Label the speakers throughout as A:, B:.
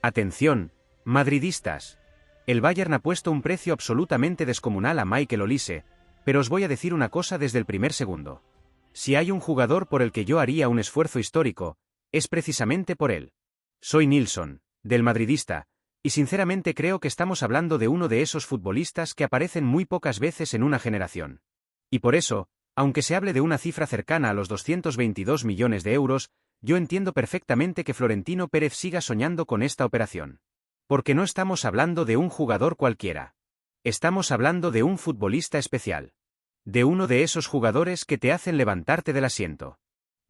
A: Atención, madridistas. El Bayern ha puesto un precio absolutamente descomunal a Michael Olise, pero os voy a decir una cosa desde el primer segundo. Si hay un jugador por el que yo haría un esfuerzo histórico, es precisamente por él. Soy Nilsson, del Madridista, y sinceramente creo que estamos hablando de uno de esos futbolistas que aparecen muy pocas veces en una generación. Y por eso, aunque se hable de una cifra cercana a los 222 millones de euros, yo entiendo perfectamente que Florentino Pérez siga soñando con esta operación. Porque no estamos hablando de un jugador cualquiera. Estamos hablando de un futbolista especial. De uno de esos jugadores que te hacen levantarte del asiento.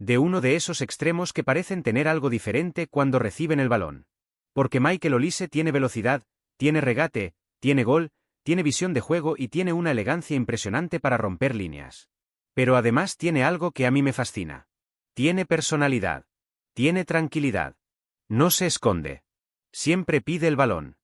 A: De uno de esos extremos que parecen tener algo diferente cuando reciben el balón. Porque Michael Olise tiene velocidad, tiene regate, tiene gol, tiene visión de juego y tiene una elegancia impresionante para romper líneas. Pero además tiene algo que a mí me fascina. Tiene personalidad. Tiene tranquilidad. No se esconde. Siempre pide el balón.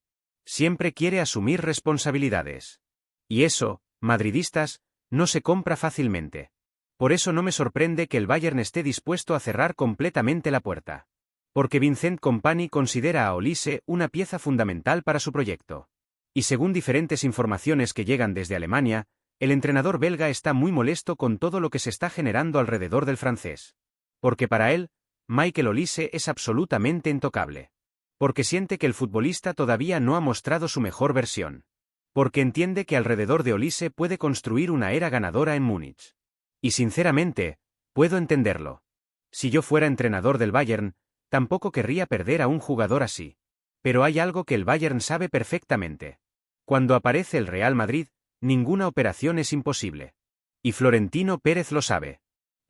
A: Siempre quiere asumir responsabilidades. Y eso, madridistas, no se compra fácilmente. Por eso no me sorprende que el Bayern esté dispuesto a cerrar completamente la puerta. Porque Vincent Kompany considera a Olise una pieza fundamental para su proyecto. Y según diferentes informaciones que llegan desde Alemania, el entrenador belga está muy molesto con todo lo que se está generando alrededor del francés. Porque para él, Michael Olise es absolutamente intocable. Porque siente que el futbolista todavía no ha mostrado su mejor versión. Porque entiende que alrededor de Olise puede construir una era ganadora en Múnich. Y sinceramente, puedo entenderlo. Si yo fuera entrenador del Bayern, tampoco querría perder a un jugador así. Pero hay algo que el Bayern sabe perfectamente. Cuando aparece el Real Madrid, ninguna operación es imposible. Y Florentino Pérez lo sabe.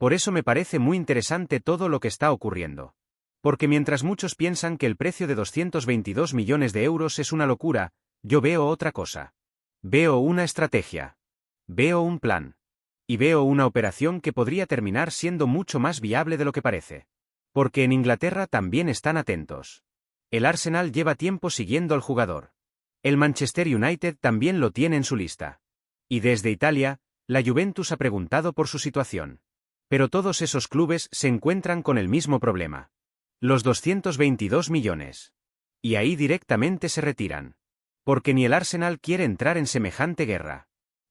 A: Por eso me parece muy interesante todo lo que está ocurriendo. Porque mientras muchos piensan que el precio de 222 millones de euros es una locura, yo veo otra cosa. Veo una estrategia. Veo un plan. Y veo una operación que podría terminar siendo mucho más viable de lo que parece. Porque en Inglaterra también están atentos. El Arsenal lleva tiempo siguiendo al jugador. El Manchester United también lo tiene en su lista. Y desde Italia, la Juventus ha preguntado por su situación. Pero todos esos clubes se encuentran con el mismo problema. Los 222 millones. Y ahí directamente se retiran. Porque ni el Arsenal quiere entrar en semejante guerra.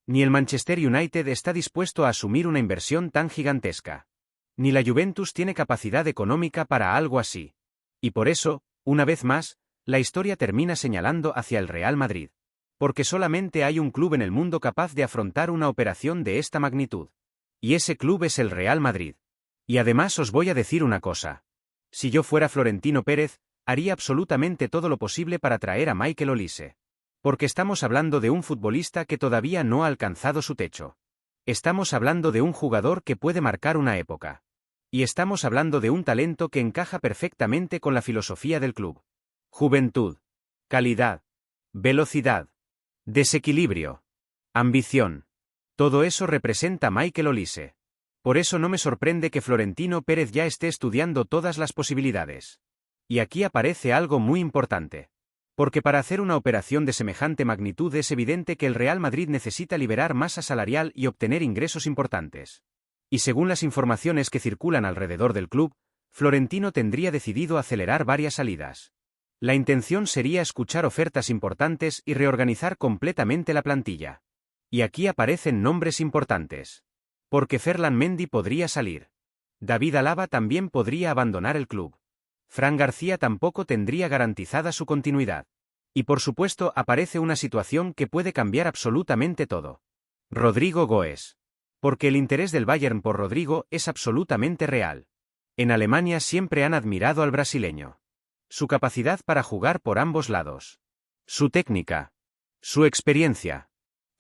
A: Ni el Manchester United está dispuesto a asumir una inversión tan gigantesca. Ni la Juventus tiene capacidad económica para algo así. Y por eso, una vez más, la historia termina señalando hacia el Real Madrid. Porque solamente hay un club en el mundo capaz de afrontar una operación de esta magnitud. Y ese club es el Real Madrid. Y además os voy a decir una cosa. Si yo fuera Florentino Pérez, haría absolutamente todo lo posible para traer a Michael Olise. Porque estamos hablando de un futbolista que todavía no ha alcanzado su techo. Estamos hablando de un jugador que puede marcar una época. Y estamos hablando de un talento que encaja perfectamente con la filosofía del club. Juventud. Calidad. Velocidad. Desequilibrio. Ambición. Todo eso representa Michael Olise. Por eso no me sorprende que Florentino Pérez ya esté estudiando todas las posibilidades. Y aquí aparece algo muy importante. Porque para hacer una operación de semejante magnitud es evidente que el Real Madrid necesita liberar masa salarial y obtener ingresos importantes. Y según las informaciones que circulan alrededor del club, Florentino tendría decidido acelerar varias salidas. La intención sería escuchar ofertas importantes y reorganizar completamente la plantilla. Y aquí aparecen nombres importantes. Porque Ferland Mendy podría salir. David Alaba también podría abandonar el club. Fran García tampoco tendría garantizada su continuidad. Y por supuesto aparece una situación que puede cambiar absolutamente todo. Rodrigo Goes. Porque el interés del Bayern por Rodrigo es absolutamente real. En Alemania siempre han admirado al brasileño. Su capacidad para jugar por ambos lados. Su técnica. Su experiencia.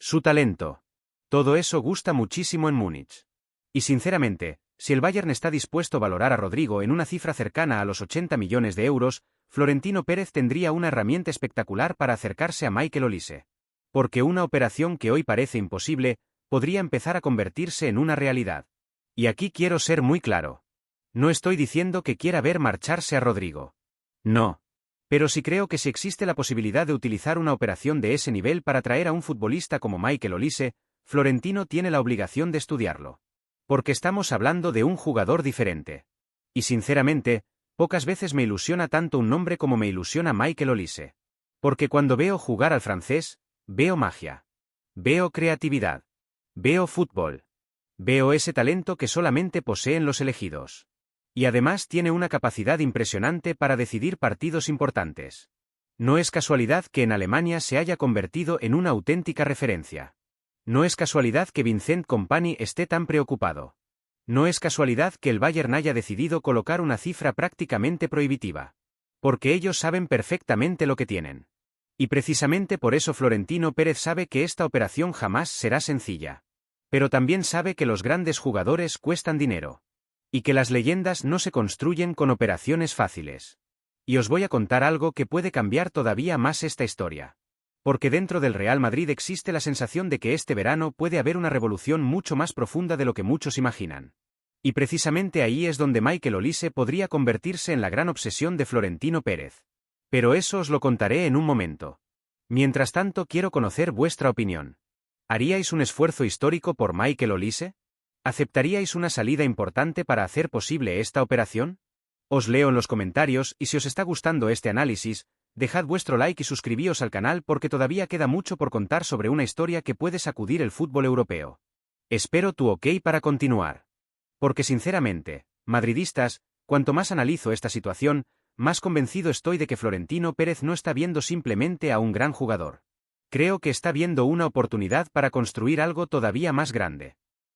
A: Su talento. Todo eso gusta muchísimo en Múnich. Y sinceramente, si el Bayern está dispuesto a valorar a Rodrigo en una cifra cercana a los 80 millones de euros, Florentino Pérez tendría una herramienta espectacular para acercarse a Michael Olise. Porque una operación que hoy parece imposible, podría empezar a convertirse en una realidad. Y aquí quiero ser muy claro. No estoy diciendo que quiera ver marcharse a Rodrigo. No. Pero sí creo que si existe la posibilidad de utilizar una operación de ese nivel para traer a un futbolista como Michael Olise, Florentino tiene la obligación de estudiarlo. Porque estamos hablando de un jugador diferente. Y sinceramente, Pocas veces me ilusiona tanto un nombre como me ilusiona Michael Olise. Porque cuando veo jugar al francés, veo magia. Veo creatividad. Veo fútbol. Veo ese talento que solamente poseen los elegidos. Y además tiene una capacidad impresionante para decidir partidos importantes. No es casualidad que en Alemania se haya convertido en una auténtica referencia. No es casualidad que Vincent Kompany esté tan preocupado. No es casualidad que el Bayern haya decidido colocar una cifra prácticamente prohibitiva. Porque ellos saben perfectamente lo que tienen. Y precisamente por eso Florentino Pérez sabe que esta operación jamás será sencilla. Pero también sabe que los grandes jugadores cuestan dinero. Y que las leyendas no se construyen con operaciones fáciles. Y os voy a contar algo que puede cambiar todavía más esta historia. Porque dentro del Real Madrid existe la sensación de que este verano puede haber una revolución mucho más profunda de lo que muchos imaginan. Y precisamente ahí es donde Michael Olise podría convertirse en la gran obsesión de Florentino Pérez. Pero eso os lo contaré en un momento. Mientras tanto quiero conocer vuestra opinión. ¿Haríais un esfuerzo histórico por Michael Olise? ¿Aceptaríais una salida importante para hacer posible esta operación? Os leo en los comentarios y si os está gustando este análisis, dejad vuestro like y suscribíos al canal porque todavía queda mucho por contar sobre una historia que puede sacudir el fútbol europeo. Espero tu ok para continuar. Porque sinceramente, madridistas, cuanto más analizo esta situación, más convencido estoy de que Florentino Pérez no está viendo simplemente a un gran jugador. Creo que está viendo una oportunidad para construir algo todavía más grande.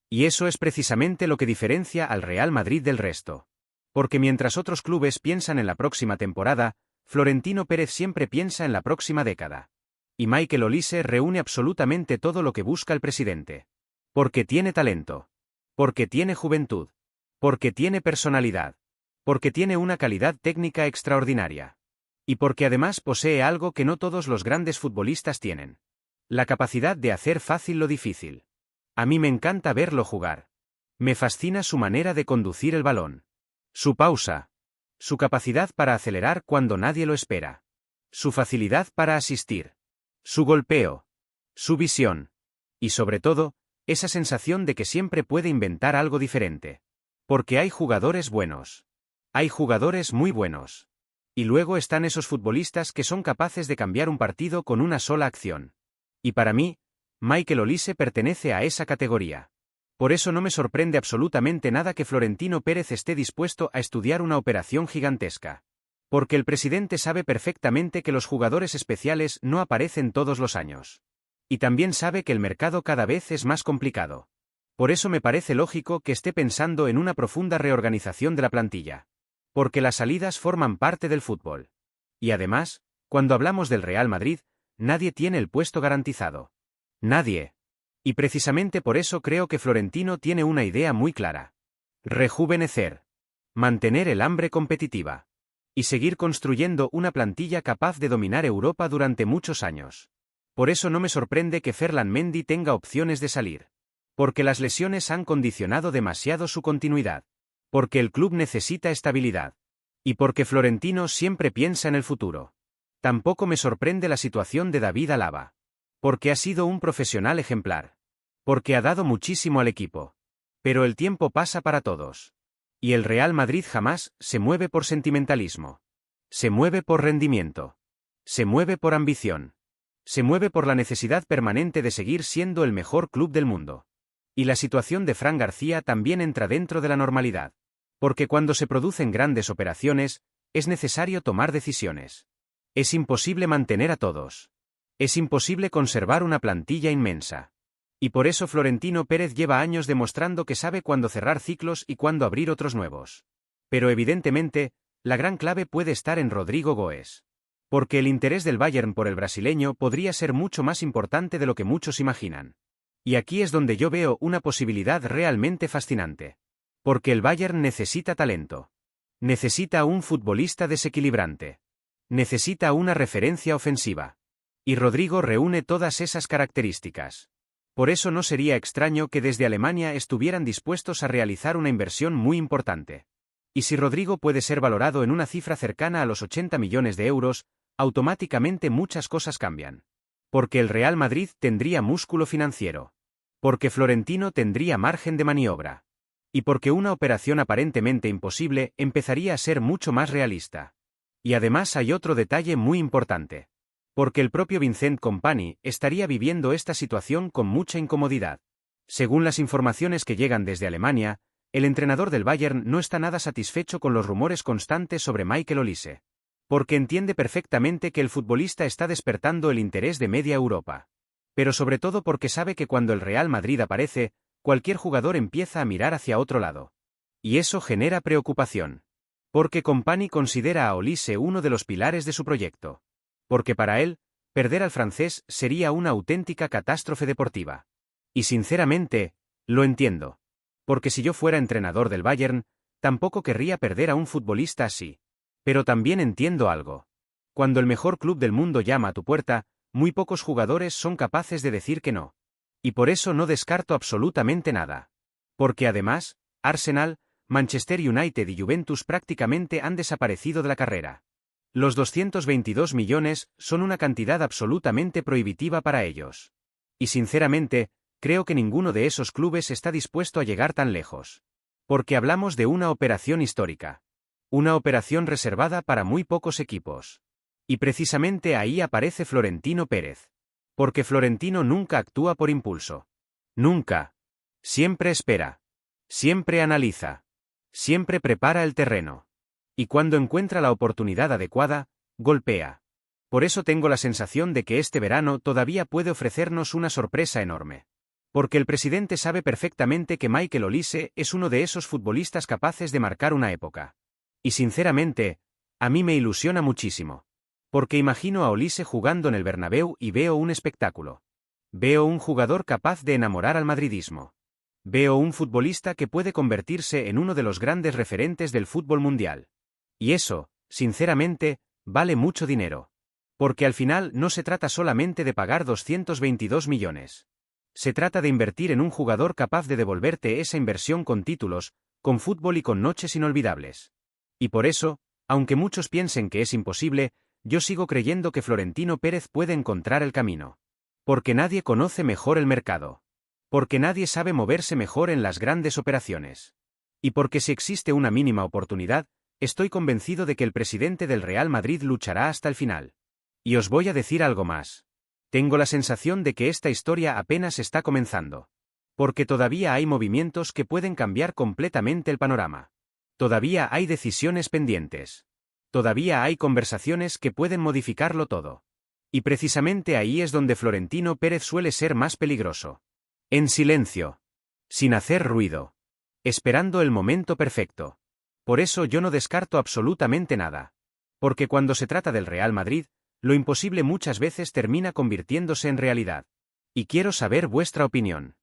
A: Y eso es precisamente lo que diferencia al Real Madrid del resto. Porque mientras otros clubes piensan en la próxima temporada, Florentino Pérez siempre piensa en la próxima década. Y Michael Olise reúne absolutamente todo lo que busca el presidente. Porque tiene talento. Porque tiene juventud. Porque tiene personalidad. Porque tiene una calidad técnica extraordinaria. Y porque además posee algo que no todos los grandes futbolistas tienen. La capacidad de hacer fácil lo difícil. A mí me encanta verlo jugar. Me fascina su manera de conducir el balón. Su pausa. Su capacidad para acelerar cuando nadie lo espera. Su facilidad para asistir. Su golpeo. Su visión. Y sobre todo, esa sensación de que siempre puede inventar algo diferente. Porque hay jugadores buenos. Hay jugadores muy buenos. Y luego están esos futbolistas que son capaces de cambiar un partido con una sola acción. Y para mí, Michael Olise pertenece a esa categoría. Por eso no me sorprende absolutamente nada que Florentino Pérez esté dispuesto a estudiar una operación gigantesca. Porque el presidente sabe perfectamente que los jugadores especiales no aparecen todos los años. Y también sabe que el mercado cada vez es más complicado. Por eso me parece lógico que esté pensando en una profunda reorganización de la plantilla. Porque las salidas forman parte del fútbol. Y además, cuando hablamos del Real Madrid, nadie tiene el puesto garantizado. Nadie. Y precisamente por eso creo que Florentino tiene una idea muy clara. Rejuvenecer. Mantener el hambre competitiva. Y seguir construyendo una plantilla capaz de dominar Europa durante muchos años. Por eso no me sorprende que Ferland Mendy tenga opciones de salir. Porque las lesiones han condicionado demasiado su continuidad. Porque el club necesita estabilidad. Y porque Florentino siempre piensa en el futuro. Tampoco me sorprende la situación de David Alaba. Porque ha sido un profesional ejemplar. Porque ha dado muchísimo al equipo. Pero el tiempo pasa para todos. Y el Real Madrid jamás se mueve por sentimentalismo. Se mueve por rendimiento. Se mueve por ambición. Se mueve por la necesidad permanente de seguir siendo el mejor club del mundo. Y la situación de Fran García también entra dentro de la normalidad. Porque cuando se producen grandes operaciones, es necesario tomar decisiones. Es imposible mantener a todos. Es imposible conservar una plantilla inmensa. Y por eso Florentino Pérez lleva años demostrando que sabe cuándo cerrar ciclos y cuándo abrir otros nuevos. Pero evidentemente, la gran clave puede estar en Rodrigo Goes. Porque el interés del Bayern por el brasileño podría ser mucho más importante de lo que muchos imaginan. Y aquí es donde yo veo una posibilidad realmente fascinante. Porque el Bayern necesita talento. Necesita un futbolista desequilibrante. Necesita una referencia ofensiva. Y Rodrigo reúne todas esas características. Por eso no sería extraño que desde Alemania estuvieran dispuestos a realizar una inversión muy importante. Y si Rodrigo puede ser valorado en una cifra cercana a los 80 millones de euros, automáticamente muchas cosas cambian. Porque el Real Madrid tendría músculo financiero. Porque Florentino tendría margen de maniobra. Y porque una operación aparentemente imposible empezaría a ser mucho más realista. Y además hay otro detalle muy importante. Porque el propio Vincent Kompany estaría viviendo esta situación con mucha incomodidad. Según las informaciones que llegan desde Alemania, el entrenador del Bayern no está nada satisfecho con los rumores constantes sobre Michael Olise. Porque entiende perfectamente que el futbolista está despertando el interés de media Europa. Pero sobre todo porque sabe que cuando el Real Madrid aparece, cualquier jugador empieza a mirar hacia otro lado. Y eso genera preocupación. Porque Kompany considera a Olise uno de los pilares de su proyecto. Porque para él, perder al francés sería una auténtica catástrofe deportiva. Y sinceramente, lo entiendo. Porque si yo fuera entrenador del Bayern, tampoco querría perder a un futbolista así. Pero también entiendo algo. Cuando el mejor club del mundo llama a tu puerta, muy pocos jugadores son capaces de decir que no. Y por eso no descarto absolutamente nada. Porque además, Arsenal, Manchester United y Juventus prácticamente han desaparecido de la carrera. Los 222 millones son una cantidad absolutamente prohibitiva para ellos. Y sinceramente, creo que ninguno de esos clubes está dispuesto a llegar tan lejos. Porque hablamos de una operación histórica. Una operación reservada para muy pocos equipos. Y precisamente ahí aparece Florentino Pérez. Porque Florentino nunca actúa por impulso. Nunca. Siempre espera. Siempre analiza. Siempre prepara el terreno. Y cuando encuentra la oportunidad adecuada, golpea. Por eso tengo la sensación de que este verano todavía puede ofrecernos una sorpresa enorme. Porque el presidente sabe perfectamente que Michael Olise es uno de esos futbolistas capaces de marcar una época. Y sinceramente, a mí me ilusiona muchísimo. Porque imagino a Olise jugando en el Bernabéu y veo un espectáculo. Veo un jugador capaz de enamorar al madridismo. Veo un futbolista que puede convertirse en uno de los grandes referentes del fútbol mundial. Y eso, sinceramente, vale mucho dinero. Porque al final no se trata solamente de pagar 222 millones. Se trata de invertir en un jugador capaz de devolverte esa inversión con títulos, con fútbol y con noches inolvidables. Y por eso, aunque muchos piensen que es imposible, yo sigo creyendo que Florentino Pérez puede encontrar el camino. Porque nadie conoce mejor el mercado. Porque nadie sabe moverse mejor en las grandes operaciones. Y porque si existe una mínima oportunidad, estoy convencido de que el presidente del Real Madrid luchará hasta el final. Y os voy a decir algo más. Tengo la sensación de que esta historia apenas está comenzando. Porque todavía hay movimientos que pueden cambiar completamente el panorama. Todavía hay decisiones pendientes. Todavía hay conversaciones que pueden modificarlo todo. Y precisamente ahí es donde Florentino Pérez suele ser más peligroso. En silencio. Sin hacer ruido. Esperando el momento perfecto. Por eso yo no descarto absolutamente nada. Porque cuando se trata del Real Madrid, lo imposible muchas veces termina convirtiéndose en realidad. Y quiero saber vuestra opinión.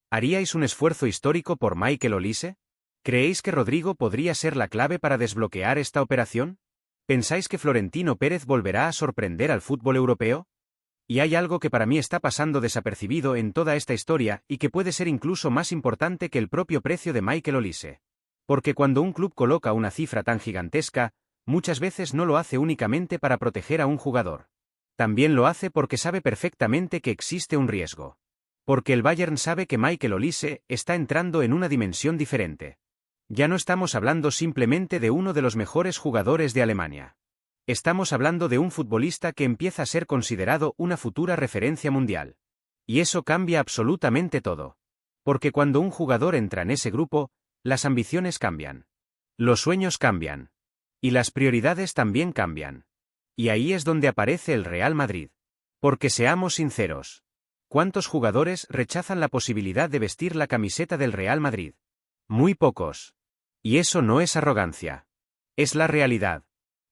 A: ¿Haríais un esfuerzo histórico por Michael Olise? ¿Creéis que Rodrigo podría ser la clave para desbloquear esta operación? ¿Pensáis que Florentino Pérez volverá a sorprender al fútbol europeo? Y hay algo que para mí está pasando desapercibido en toda esta historia y que puede ser incluso más importante que el propio precio de Michael Olise. Porque cuando un club coloca una cifra tan gigantesca, muchas veces no lo hace únicamente para proteger a un jugador. También lo hace porque sabe perfectamente que existe un riesgo. Porque el Bayern sabe que Michael Olise está entrando en una dimensión diferente. Ya no estamos hablando simplemente de uno de los mejores jugadores de Alemania. Estamos hablando de un futbolista que empieza a ser considerado una futura referencia mundial. Y eso cambia absolutamente todo. Porque cuando un jugador entra en ese grupo, las ambiciones cambian. Los sueños cambian. Y las prioridades también cambian. Y ahí es donde aparece el Real Madrid. Porque seamos sinceros. ¿Cuántos jugadores rechazan la posibilidad de vestir la camiseta del Real Madrid? Muy pocos. Y eso no es arrogancia. Es la realidad.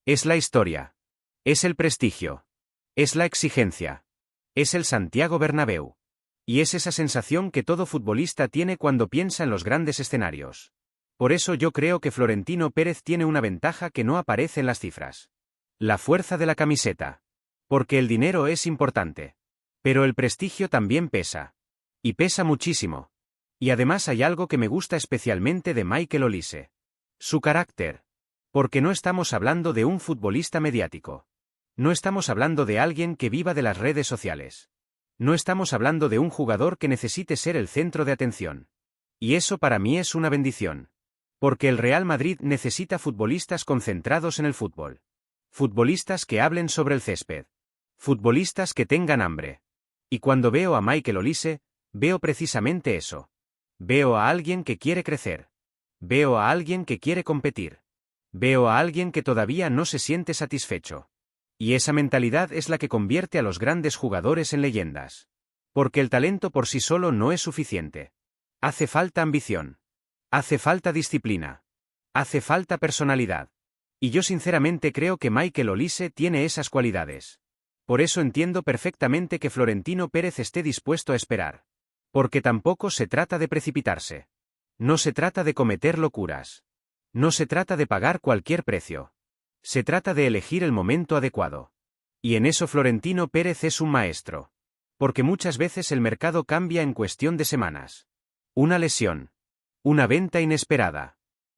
A: Es la historia. Es el prestigio. Es la exigencia. Es el Santiago Bernabéu. Y es esa sensación que todo futbolista tiene cuando piensa en los grandes escenarios. Por eso yo creo que Florentino Pérez tiene una ventaja que no aparece en las cifras. La fuerza de la camiseta. Porque el dinero es importante. Pero el prestigio también pesa. Y pesa muchísimo. Y además hay algo que me gusta especialmente de Michael Olise. Su carácter. Porque no estamos hablando de un futbolista mediático. No estamos hablando de alguien que viva de las redes sociales. No estamos hablando de un jugador que necesite ser el centro de atención. Y eso para mí es una bendición. Porque el Real Madrid necesita futbolistas concentrados en el fútbol. Futbolistas que hablen sobre el césped. Futbolistas que tengan hambre. Y cuando veo a Michael Olise, veo precisamente eso. Veo a alguien que quiere crecer. Veo a alguien que quiere competir. Veo a alguien que todavía no se siente satisfecho. Y esa mentalidad es la que convierte a los grandes jugadores en leyendas. Porque el talento por sí solo no es suficiente. Hace falta ambición. Hace falta disciplina. Hace falta personalidad. Y yo sinceramente creo que Michael Olise tiene esas cualidades. Por eso entiendo perfectamente que Florentino Pérez esté dispuesto a esperar. Porque tampoco se trata de precipitarse. No se trata de cometer locuras. No se trata de pagar cualquier precio. Se trata de elegir el momento adecuado. Y en eso Florentino Pérez es un maestro. Porque muchas veces el mercado cambia en cuestión de semanas. Una lesión. Una venta inesperada.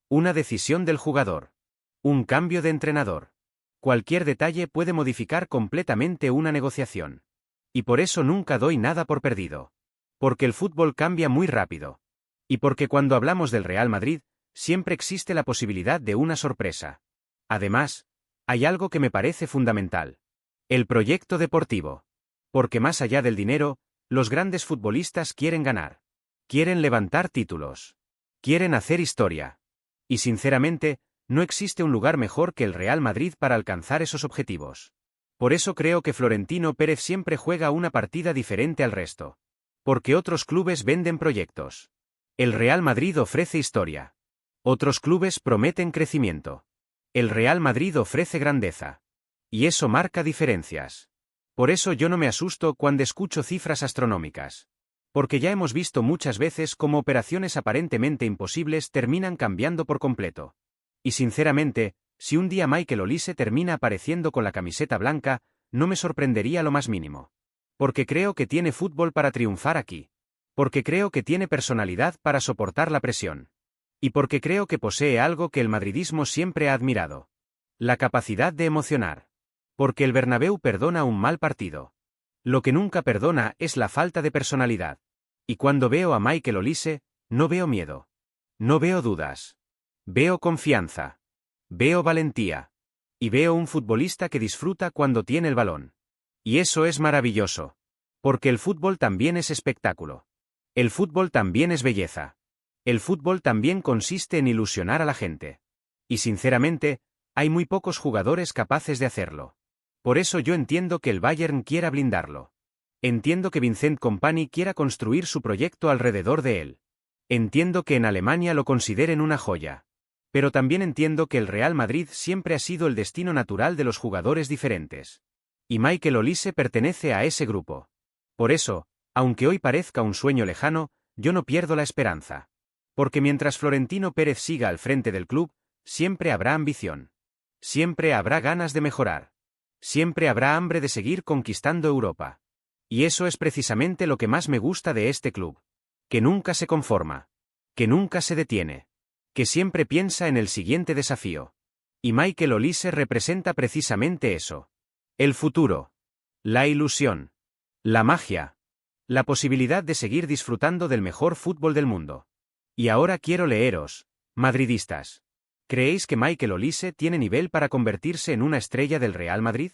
A: Una decisión del jugador. Un cambio de entrenador. Cualquier detalle puede modificar completamente una negociación. Y por eso nunca doy nada por perdido. Porque el fútbol cambia muy rápido. Y porque cuando hablamos del Real Madrid, siempre existe la posibilidad de una sorpresa. Además, hay algo que me parece fundamental. El proyecto deportivo. Porque más allá del dinero, los grandes futbolistas quieren ganar. Quieren levantar títulos. Quieren hacer historia. Y sinceramente, no existe un lugar mejor que el Real Madrid para alcanzar esos objetivos. Por eso creo que Florentino Pérez siempre juega una partida diferente al resto. Porque otros clubes venden proyectos. El Real Madrid ofrece historia. Otros clubes prometen crecimiento. El Real Madrid ofrece grandeza. Y eso marca diferencias. Por eso yo no me asusto cuando escucho cifras astronómicas. Porque ya hemos visto muchas veces cómo operaciones aparentemente imposibles terminan cambiando por completo. Y sinceramente, si un día Michael Olise termina apareciendo con la camiseta blanca, no me sorprendería lo más mínimo. Porque creo que tiene fútbol para triunfar aquí. Porque creo que tiene personalidad para soportar la presión. Y porque creo que posee algo que el madridismo siempre ha admirado. La capacidad de emocionar. Porque el Bernabéu perdona un mal partido. Lo que nunca perdona es la falta de personalidad. Y cuando veo a Michael Olise, no veo miedo. No veo dudas. Veo confianza. Veo valentía. Y veo un futbolista que disfruta cuando tiene el balón. Y eso es maravilloso. Porque el fútbol también es espectáculo. El fútbol también es belleza. El fútbol también consiste en ilusionar a la gente. Y sinceramente, hay muy pocos jugadores capaces de hacerlo. Por eso yo entiendo que el Bayern quiera blindarlo. Entiendo que Vincent Kompany quiera construir su proyecto alrededor de él. Entiendo que en Alemania lo consideren una joya. Pero también entiendo que el Real Madrid siempre ha sido el destino natural de los jugadores diferentes. Y Michael Olise pertenece a ese grupo. Por eso, aunque hoy parezca un sueño lejano, yo no pierdo la esperanza. Porque mientras Florentino Pérez siga al frente del club, siempre habrá ambición. Siempre habrá ganas de mejorar. Siempre habrá hambre de seguir conquistando Europa. Y eso es precisamente lo que más me gusta de este club. Que nunca se conforma. Que nunca se detiene. Que siempre piensa en el siguiente desafío. Y Michael Olise representa precisamente eso. El futuro. La ilusión. La magia. La posibilidad de seguir disfrutando del mejor fútbol del mundo. Y ahora quiero leeros, madridistas. ¿Creéis que Michael Olise tiene nivel para convertirse en una estrella del Real Madrid?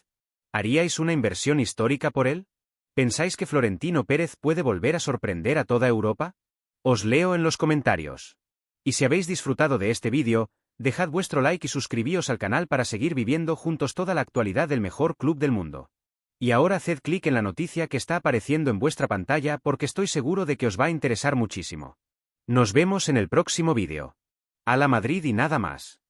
A: ¿Haríais una inversión histórica por él? ¿Pensáis que Florentino Pérez puede volver a sorprender a toda Europa? Os leo en los comentarios. Y si habéis disfrutado de este vídeo, dejad vuestro like y suscribíos al canal para seguir viviendo juntos toda la actualidad del mejor club del mundo. Y ahora haced clic en la noticia que está apareciendo en vuestra pantalla porque estoy seguro de que os va a interesar muchísimo. Nos vemos en el próximo vídeo. ¡A la Madrid y nada más!